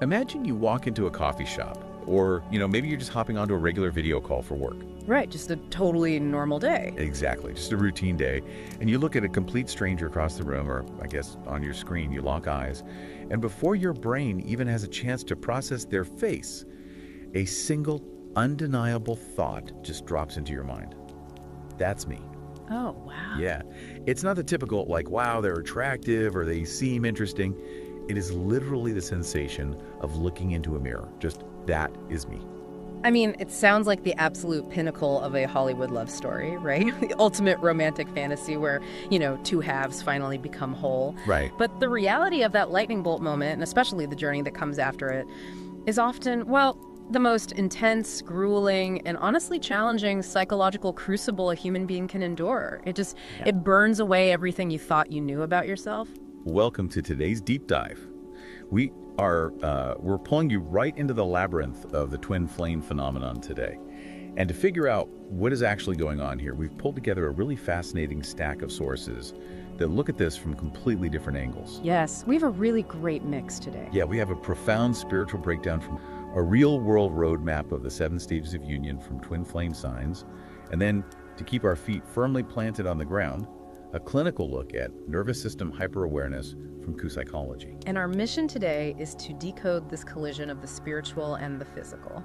Imagine you walk into a coffee shop, or, maybe you're just hopping onto a regular video call for work. Right, just a totally normal day. Exactly, just a routine day. And you look at a complete stranger across the room, or I guess on your screen, you lock eyes. And before your brain even has a chance to process their face, a single, undeniable thought just drops into your mind. That's me. Oh, wow. Yeah. It's not the typical, like, wow, they're attractive or they seem interesting. It is literally the sensation of looking into a mirror. Just, that is me. I mean, it sounds like the absolute pinnacle of a Hollywood love story, right? The ultimate romantic fantasy where, two halves finally become whole. Right. But the reality of that lightning bolt moment, and especially the journey that comes after it, is often, well, the most intense, grueling, and honestly challenging psychological crucible a human being can endure. It burns away everything you thought you knew about yourself. Welcome to today's deep dive. We're pulling you right into the labyrinth of the twin flame phenomenon today. And to figure out what is actually going on here, we've pulled together a really fascinating stack of sources that look at this from completely different angles. Yes, we have a really great mix today. Yeah, we have a profound spiritual breakdown from a real-world roadmap of the 7 stages of union from twin flame signs, and then, to keep our feet firmly planted on the ground, a clinical look at nervous system hyperawareness from psychology. And our mission today is to decode this collision of the spiritual and the physical.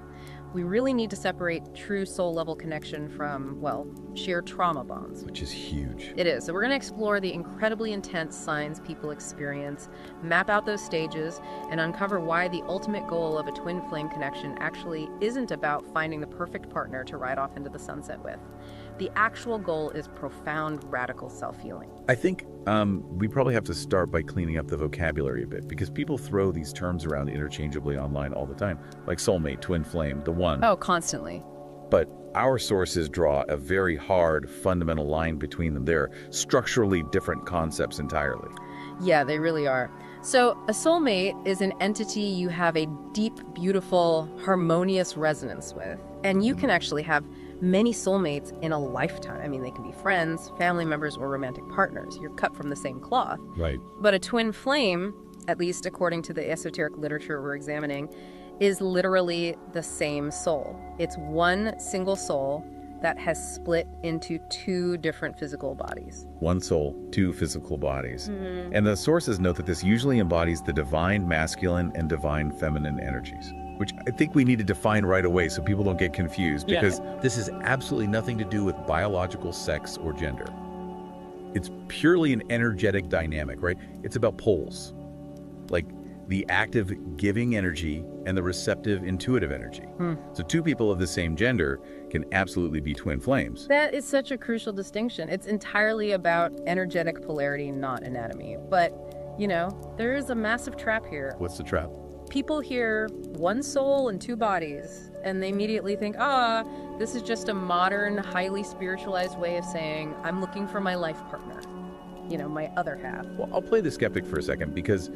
We really need to separate true soul-level connection from, well, sheer trauma bonds. Which is huge. It is. So we're going to explore the incredibly intense signs people experience, map out those stages, and uncover why the ultimate goal of a twin flame connection actually isn't about finding the perfect partner to ride off into the sunset with. The actual goal is profound, radical self-healing. I think we probably have to start by cleaning up the vocabulary a bit, because people throw these terms around interchangeably online all the time, like soulmate, twin flame, the one. Oh, constantly. But our sources draw a very hard, fundamental line between them. They're structurally different concepts entirely. Yeah, they really are. So a soulmate is an entity you have a deep, beautiful, harmonious resonance with. And you can actually have many soulmates in a lifetime. I mean, they can be friends, family members, or romantic partners. You're cut from the same cloth. Right. But a twin flame, at least according to the esoteric literature we're examining, is literally the same soul. It's one single soul that has split into 2 different physical bodies. One soul, 2 physical bodies. And the sources note that this usually embodies the divine masculine and divine feminine energies, which I think we need to define right away so people don't get confused, because this has absolutely nothing to do with biological sex or gender. It's purely an energetic dynamic, right? It's about poles, like the active giving energy and the receptive intuitive energy. So 2 people of the same gender can absolutely be twin flames. That is such a crucial distinction. It's entirely about energetic polarity, not anatomy. But, there is a massive trap here. What's the trap? People hear one soul and 2 bodies, and they immediately think, this is just a modern, highly spiritualized way of saying, I'm looking for my life partner, my other half. Well, I'll play the skeptic for a second, because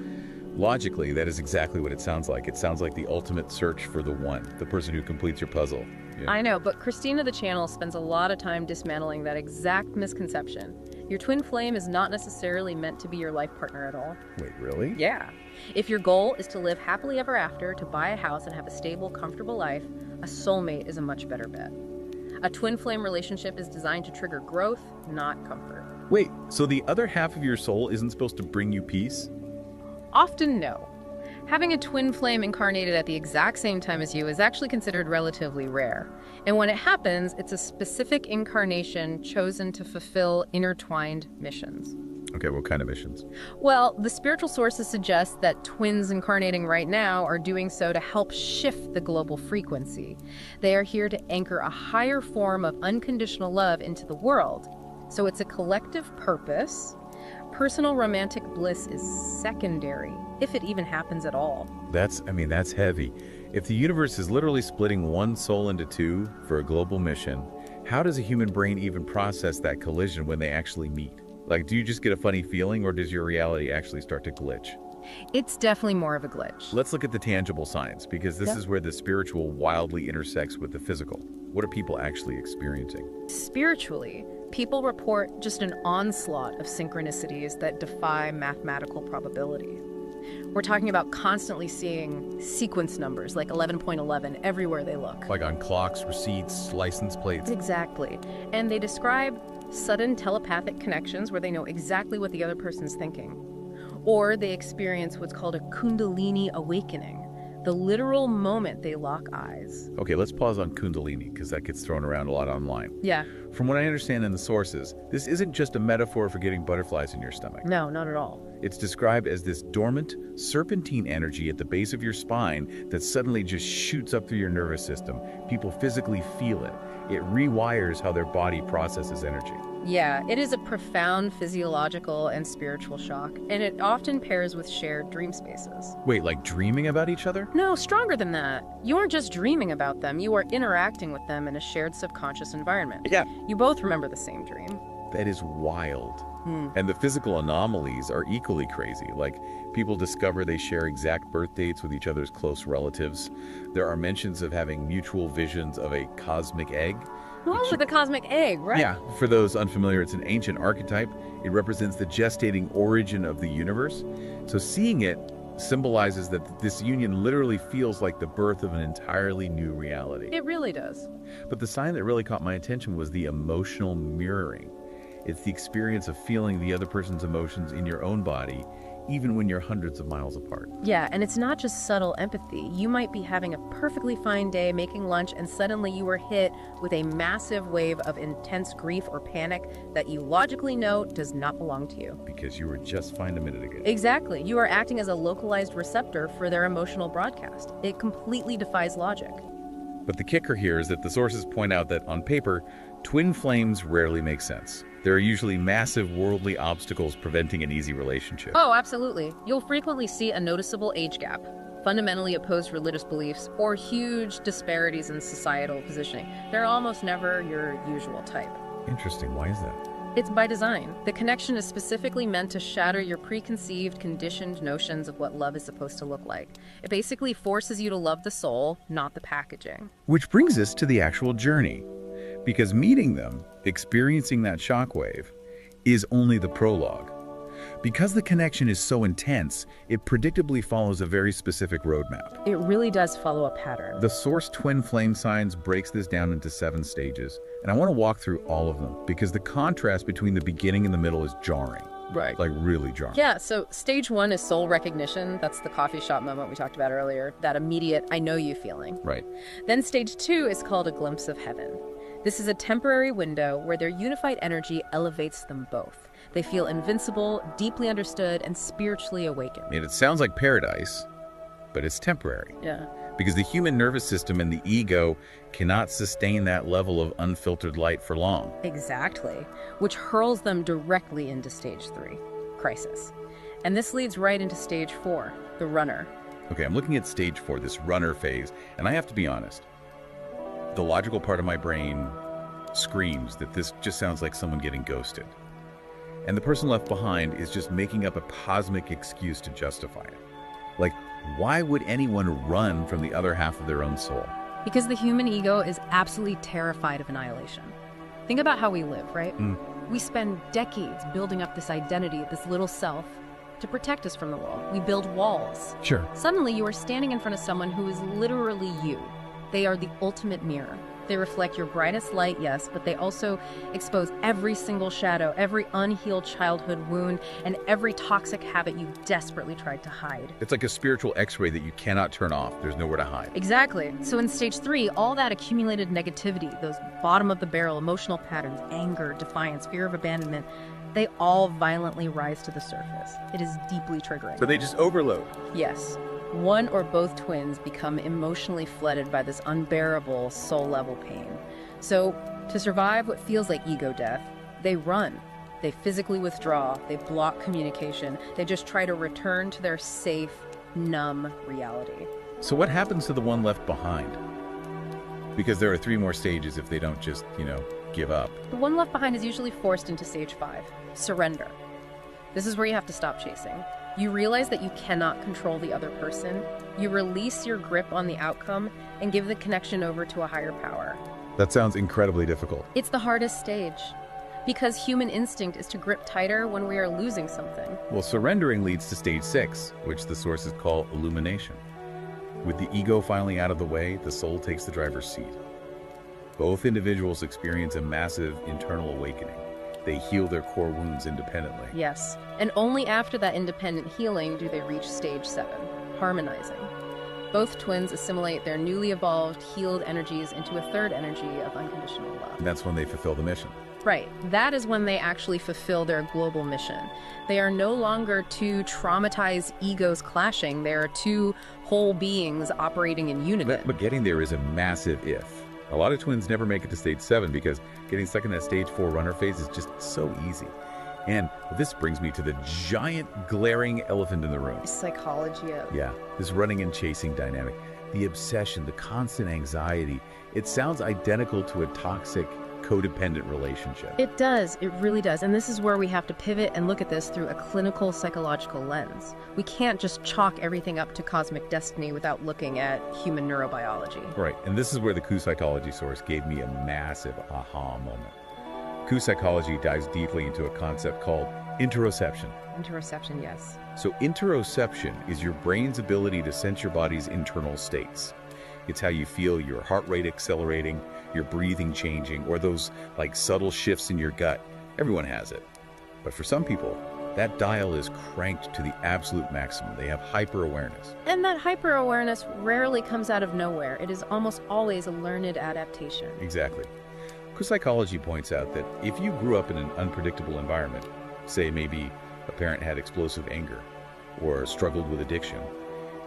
logically, that is exactly what it sounds like. It sounds like the ultimate search for the one, the person who completes your puzzle. Yeah. I know, but Christina the Channel spends a lot of time dismantling that exact misconception. Your twin flame is not necessarily meant to be your life partner at all. Wait, really? Yeah. If your goal is to live happily ever after, to buy a house and have a stable, comfortable life, a soulmate is a much better bet. A twin flame relationship is designed to trigger growth, not comfort. Wait, so the other half of your soul isn't supposed to bring you peace? Often, no. Having a twin flame incarnated at the exact same time as you is actually considered relatively rare. And when it happens, it's a specific incarnation chosen to fulfill intertwined missions. Okay, what kind of missions? Well, the spiritual sources suggest that twins incarnating right now are doing so to help shift the global frequency. They are here to anchor a higher form of unconditional love into the world. So it's a collective purpose. Personal romantic bliss is secondary, if it even happens at all. That's heavy. If the universe is literally splitting one soul into 2 for a global mission, how does a human brain even process that collision when they actually meet? Like, do you just get a funny feeling, or does your reality actually start to glitch? It's definitely more of a glitch. Let's look at the tangible signs, because this is where the spiritual wildly intersects with the physical. What are people actually experiencing? Spiritually, people report just an onslaught of synchronicities that defy mathematical probability. We're talking about constantly seeing sequence numbers like 11.11 everywhere they look. Like on clocks, receipts, license plates. Exactly. And they describe sudden telepathic connections where they know exactly what the other person's thinking. Or they experience what's called a Kundalini awakening, the literal moment they lock eyes. Okay, let's pause on Kundalini, because that gets thrown around a lot online. Yeah. From what I understand in the sources, this isn't just a metaphor for getting butterflies in your stomach. No, not at all. It's described as this dormant, serpentine energy at the base of your spine that suddenly just shoots up through your nervous system. People physically feel it. It rewires how their body processes energy. Yeah, it is a profound physiological and spiritual shock, and it often pairs with shared dream spaces. Wait, like dreaming about each other? No, stronger than that. You aren't just dreaming about them, you are interacting with them in a shared subconscious environment. Yeah. You both remember the same dream. That is wild. And the physical anomalies are equally crazy. Like, people discover they share exact birth dates with each other's close relatives. There are mentions of having mutual visions of a cosmic egg. Oh, like the cosmic egg, right? Yeah, for those unfamiliar, it's an ancient archetype. It represents the gestating origin of the universe. So seeing it symbolizes that this union literally feels like the birth of an entirely new reality. It really does. But the sign that really caught my attention was the emotional mirroring. It's the experience of feeling the other person's emotions in your own body, even when you're hundreds of miles apart. Yeah, and it's not just subtle empathy. You might be having a perfectly fine day making lunch, and suddenly you were hit with a massive wave of intense grief or panic that you logically know does not belong to you. Because you were just fine a minute ago. Exactly. You are acting as a localized receptor for their emotional broadcast. It completely defies logic. But the kicker here is that the sources point out that, on paper, twin flames rarely make sense. There are usually massive worldly obstacles preventing an easy relationship. Oh, absolutely. You'll frequently see a noticeable age gap, fundamentally opposed religious beliefs, or huge disparities in societal positioning. They're almost never your usual type. Interesting. Why is that? It's by design. The connection is specifically meant to shatter your preconceived, conditioned notions of what love is supposed to look like. It basically forces you to love the soul, not the packaging. Which brings us to the actual journey. Because meeting them, experiencing that shockwave, is only the prologue. Because the connection is so intense, it predictably follows a very specific roadmap. It really does follow a pattern. The source twin flame signs breaks this down into 7 stages, and I want to walk through all of them because the contrast between the beginning and the middle is jarring. Right. Like really jarring. Yeah, so stage 1 is soul recognition. That's the coffee shop moment we talked about earlier, that immediate I know you feeling. Right. Then stage 2 is called a glimpse of heaven. This is a temporary window where their unified energy elevates them both. They feel invincible, deeply understood, and spiritually awakened. And it sounds like paradise, but it's temporary. Yeah. Because the human nervous system and the ego cannot sustain that level of unfiltered light for long. Exactly. Which hurls them directly into stage 3, crisis. And this leads right into stage 4, the runner. Okay, I'm looking at stage 4, this runner phase, and I have to be honest. The logical part of my brain screams that this just sounds like someone getting ghosted. And the person left behind is just making up a cosmic excuse to justify it. Like, why would anyone run from the other half of their own soul? Because the human ego is absolutely terrified of annihilation. Think about how we live, right? We spend decades building up this identity, this little self, to protect us from the world. We build walls. Sure. Suddenly, you are standing in front of someone who is literally you. They are the ultimate mirror. They reflect your brightest light, yes, but they also expose every single shadow, every unhealed childhood wound, and every toxic habit you desperately tried to hide. It's like a spiritual x-ray that you cannot turn off. There's nowhere to hide. Exactly. So in stage 3, all that accumulated negativity, those bottom-of-the-barrel emotional patterns, anger, defiance, fear of abandonment, they all violently rise to the surface. It is deeply triggering. So they just overload. Yes. One or both twins become emotionally flooded by this unbearable soul-level pain. So, to survive what feels like ego death, they run. They physically withdraw. They block communication. They just try to return to their safe, numb reality. So what happens to the one left behind? Because there are 3 more stages if they don't just, give up. The one left behind is usually forced into stage 5, surrender. This is where you have to stop chasing. You realize that you cannot control the other person. You release your grip on the outcome and give the connection over to a higher power. That sounds incredibly difficult. It's the hardest stage Because human instinct is to grip tighter when we are losing something. Well, surrendering leads to stage 6, which the sources call illumination. With the ego finally out of the way, the soul takes the driver's seat. Both individuals experience a massive internal awakening. They heal their core wounds independently. Yes, and only after that independent healing do they reach stage 7, harmonizing. Both twins assimilate their newly evolved, healed energies into a third energy of unconditional love. And that's when they fulfill the mission. Right. That is when they actually fulfill their global mission. They are no longer two traumatized egos clashing. They are two whole beings operating in unity. But getting there is a massive if. A lot of twins never make it to stage 7 because getting stuck in that stage 4 runner phase is just so easy. And this brings me to the giant glaring elephant in the room. Psychology of... Yeah, this running and chasing dynamic. The obsession, the constant anxiety. It sounds identical to a toxic, codependent relationship. It does. It really does. And this is where we have to pivot and look at this through a clinical psychological lens. We can't just chalk everything up to cosmic destiny without looking at human neurobiology. Right. And this is where the Q Psychology source gave me a massive aha moment. Q Psychology dives deeply into a concept called interoception. Interoception, yes. So interoception is your brain's ability to sense your body's internal states. It's how you feel your heart rate accelerating, your breathing changing, or those like subtle shifts in your gut. Everyone has it. But for some people, that dial is cranked to the absolute maximum. They have hyper-awareness. And that hyper-awareness rarely comes out of nowhere. It is almost always a learned adaptation. Exactly. Psychology points out that if you grew up in an unpredictable environment, say maybe a parent had explosive anger or struggled with addiction,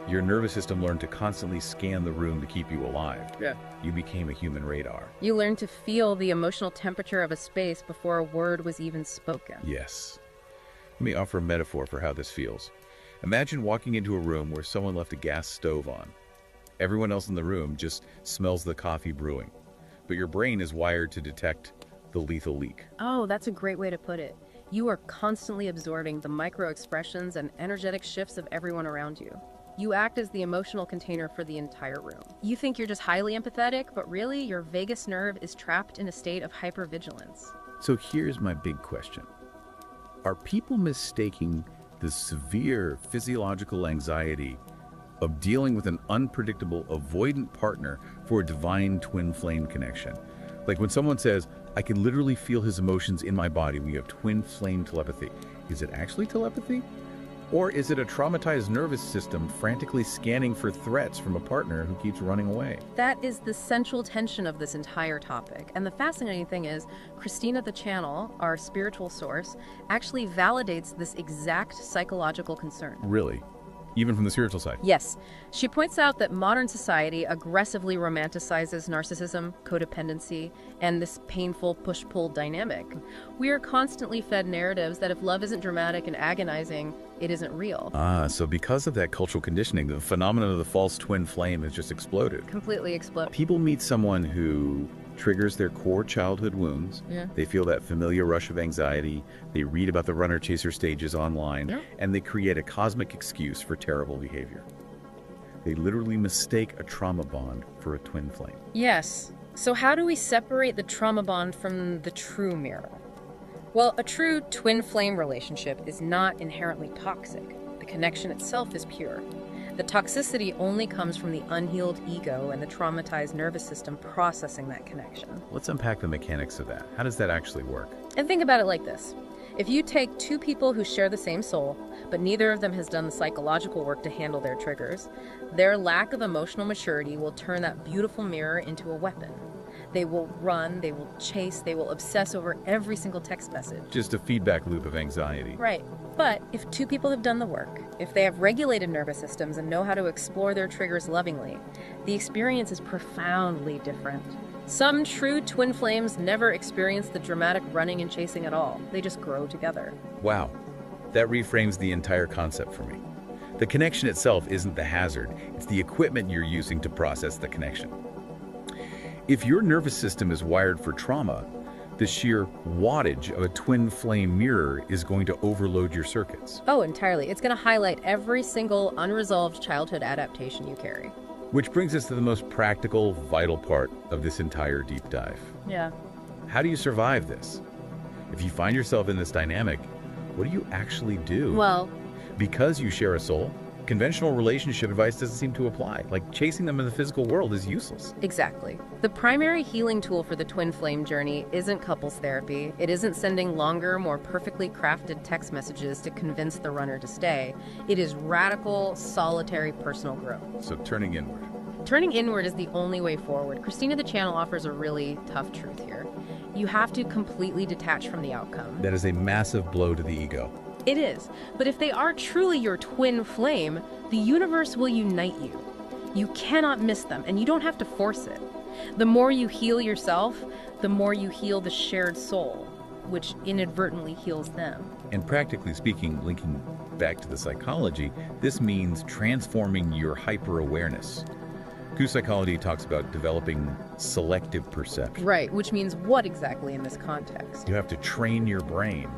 your nervous system learned to constantly scan the room to keep you alive. Yeah. You became a human radar. You learned to feel the emotional temperature of a space before a word was even spoken. Yes. Let me offer a metaphor for how this feels. Imagine walking into a room where someone left a gas stove on. Everyone else in the room just smells the coffee brewing, but your brain is wired to detect the lethal leak. Oh, that's a great way to put it. You are constantly absorbing the micro expressions and energetic shifts of everyone around you. You act as the emotional container for the entire room. You think you're just highly empathetic, but really your vagus nerve is trapped in a state of hypervigilance. So here's my big question. Are people mistaking the severe physiological anxiety of dealing with an unpredictable, avoidant partner for a divine twin flame connection? Like when someone says, I can literally feel his emotions in my body, we have twin flame telepathy. Is it actually telepathy? Or is it a traumatized nervous system frantically scanning for threats from a partner who keeps running away? That is the central tension of this entire topic. And the fascinating thing is, Christina the Channel, our spiritual source, actually validates this exact psychological concern. Really? Even from the spiritual side? Yes. She points out that modern society aggressively romanticizes narcissism, codependency, and this painful push-pull dynamic. We are constantly fed narratives that if love isn't dramatic and agonizing, it isn't real. So because of that cultural conditioning, the phenomenon of the false twin flame has just exploded. Completely exploded. People meet someone who triggers their core childhood wounds. Yeah. They feel that familiar rush of anxiety. They read about the runner-chaser stages online, Yeah. and they create a cosmic excuse for terrible behavior. They literally mistake a trauma bond for a twin flame. Yes. So how do we separate the trauma bond from the true mirror? Well, a true twin flame relationship is not inherently toxic. The connection itself is pure. The toxicity only comes from the unhealed ego and the traumatized nervous system processing that connection. Let's unpack the mechanics of that. How does that actually work? And think about it like this. If you take two people who share the same soul, but neither of them has done the psychological work to handle their triggers, their lack of emotional maturity will turn that beautiful mirror into a weapon. They will run, they will chase, they will obsess over every single text message. Just a feedback loop of anxiety. Right. But if two people have done the work, if they have regulated nervous systems and know how to explore their triggers lovingly, the experience is profoundly different. Some true twin flames never experience the dramatic running and chasing at all. They just grow together. Wow. That reframes the entire concept for me. The connection itself isn't the hazard. It's the equipment you're using to process the connection. If your nervous system is wired for trauma, the sheer wattage of a twin flame mirror is going to overload your circuits. Oh, entirely. It's going to highlight every single unresolved childhood adaptation you carry. Which brings us to the most practical, vital part of this entire deep dive. Yeah. How do you survive this? If you find yourself in this dynamic, what do you actually do? Well, because you share a soul, conventional relationship advice doesn't seem to apply. Like chasing them in the physical world is useless. exactly. The primary healing tool for the twin flame journey isn't couples therapy. It isn't sending longer, more perfectly crafted text messages to convince the runner to stay. It is radical, solitary personal growth. So turning inward. Turning inward is the only way forward. Christina the Channel offers a really tough truth here. You have to completely detach from the outcome. That is a massive blow to the ego. It is. But if they are truly your twin flame, the universe will unite you. You cannot miss them, and you don't have to force it. The more you heal yourself, the more you heal the shared soul, which inadvertently heals them. And practically speaking, linking back to the psychology, this means transforming your hyper-awareness. Psychology talks about developing selective perception. Right, which means what exactly in this context? You have to train your brain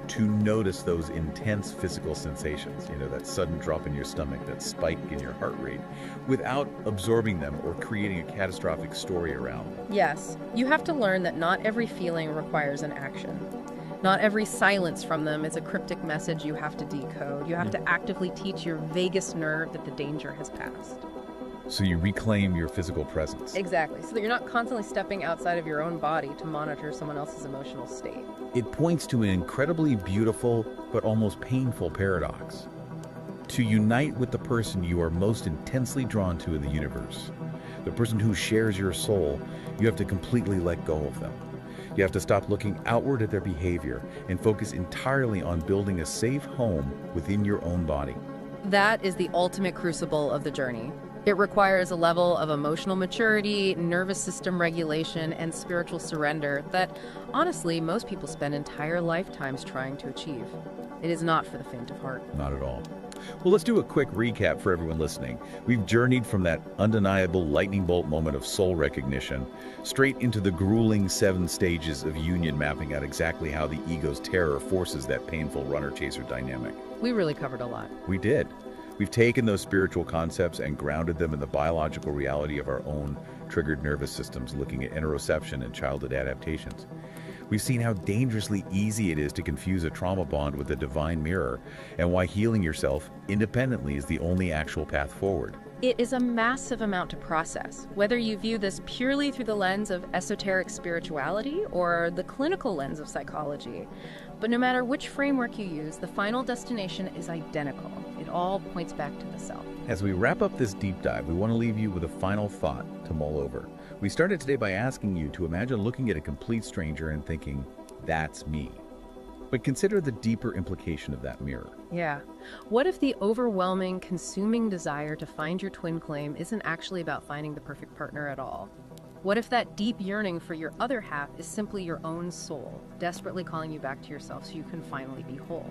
to notice those intense physical sensations, that sudden drop in your stomach, that spike in your heart rate, without absorbing them or creating a catastrophic story around them. Yes, you have to learn that not every feeling requires an action. Not every silence from them is a cryptic message you have to decode. You have to actively teach your vagus nerve that the danger has passed. So you reclaim your physical presence. Exactly, so that you're not constantly stepping outside of your own body to monitor someone else's emotional state. It points to an incredibly beautiful but almost painful paradox. To unite with the person you are most intensely drawn to in the universe, the person who shares your soul, you have to completely let go of them. You have to stop looking outward at their behavior and focus entirely on building a safe home within your own body. That is the ultimate crucible of the journey. It requires a level of emotional maturity, nervous system regulation, and spiritual surrender that, honestly, most people spend entire lifetimes trying to achieve. It is not for the faint of heart. Not at all. Well, let's do a quick recap for everyone listening. We've journeyed from that undeniable lightning bolt moment of soul recognition straight into the grueling 7 stages of union, mapping out exactly how the ego's terror forces that painful runner-chaser dynamic. We really covered a lot. We did. We've taken those spiritual concepts and grounded them in the biological reality of our own triggered nervous systems, looking at interoception and childhood adaptations. We've seen how dangerously easy it is to confuse a trauma bond with a divine mirror, and why healing yourself independently is the only actual path forward. It is a massive amount to process, whether you view this purely through the lens of esoteric spirituality or the clinical lens of psychology. But no matter which framework you use, the final destination is identical. It all points back to the self. As we wrap up this deep dive, we want to leave you with a final thought to mull over. We started today by asking you to imagine looking at a complete stranger and thinking, "That's me." But consider the deeper implication of that mirror. Yeah. What if the overwhelming, consuming desire to find your twin flame isn't actually about finding the perfect partner at all? What if that deep yearning for your other half is simply your own soul, desperately calling you back to yourself so you can finally be whole?